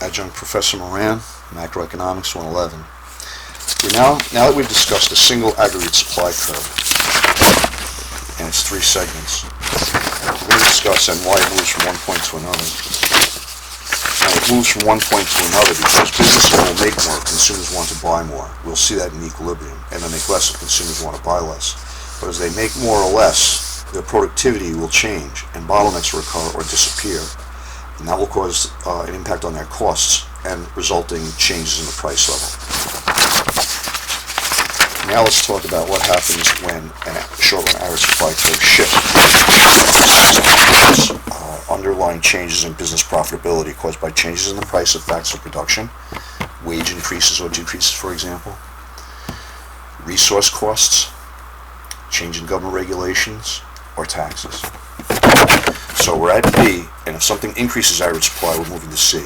Adjunct Professor Moran, Macroeconomics 111. Now that we've discussed a single aggregate supply curve and its three segments, we're going to discuss and why it moves from one point to another. And it moves from one point to another because businesses will make more if consumers want to buy more. We'll see that in equilibrium, and they'll make less if consumers want to buy less. But as they make more or less, their productivity will change and bottlenecks will occur or disappear, and that will cause an impact on their costs and resulting changes in the price level. Now let's talk about what happens when a short-run average supply curve shifts. Underlying changes in business profitability caused by changes in the price of facts of production, wage increases or decreases, for example, resource costs, change in government regulations, or taxes. So we're at B, and if something increases average supply, we're moving to C.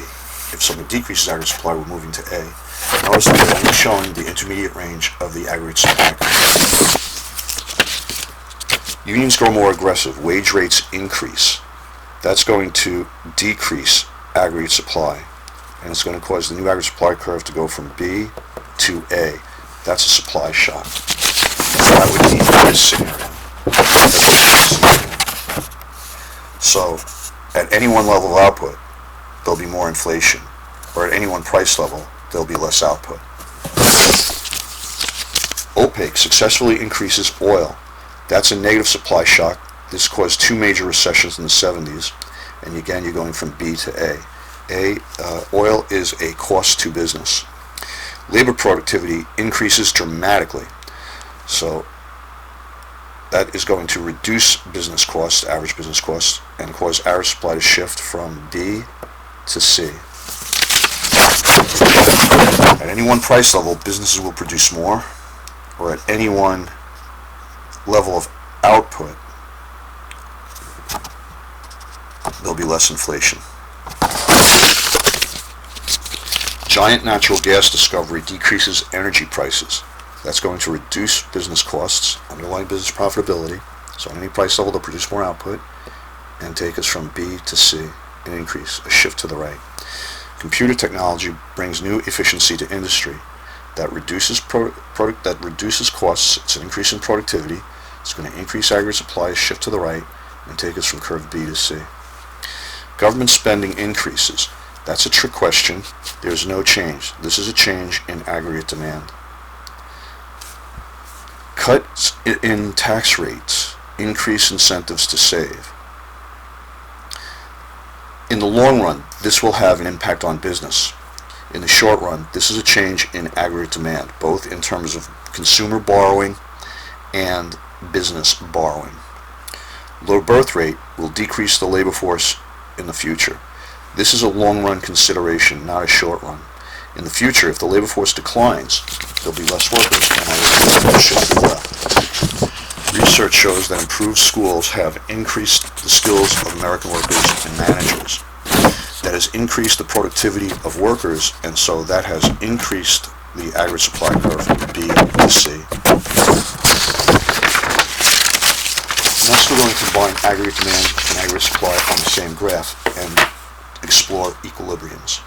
If something decreases average supply, we're moving to A. Notice that we're only showing the intermediate range of the aggregate supply curve. Unions grow more aggressive. Wage rates increase. That's going to decrease aggregate supply, and it's going to cause the new aggregate supply curve to go from B to A. That's a supply shock. That would be this scenario. So, at any one level of output, there'll be more inflation, or at any one price level, there'll be less output. OPEC successfully increases oil. That's a negative supply shock. This caused two major recessions in the 70s, and again you're going from B to A. Oil is a cost to business. Labor productivity increases dramatically, so that is going to reduce business costs, average business costs, and cause average supply to shift from B to C. At any one price level, businesses will produce more, or at any one level of output, there'll be less inflation. Giant natural gas discovery decreases energy prices. That's going to reduce business costs, underlying business profitability. So at any price level, they'll produce more output and take us from B to C, an increase, a shift to the right. Computer technology brings new efficiency to industry. That reduces costs. It's an increase in productivity. It's going to increase aggregate supply, a shift to the right, and take us from curve B to C. Government spending increases. That's a trick question. There's no change. This is a change in aggregate demand. Cuts in tax rates increase incentives to save. In the long run, this will have an impact on business. In the short run, this is a change in aggregate demand, both in terms of consumer borrowing and business borrowing. Low birth rate will decrease the labor force in the future. This is a long-run consideration, not a short run. In the future, if the labor force declines, there'll be less workers, and I will shift to the left. Research shows that improved schools have increased the skills of American workers and managers. That has increased the productivity of workers, and so that has increased the aggregate supply curve from B to C. Next, we're going to combine aggregate demand and aggregate supply on the same graph and explore equilibriums.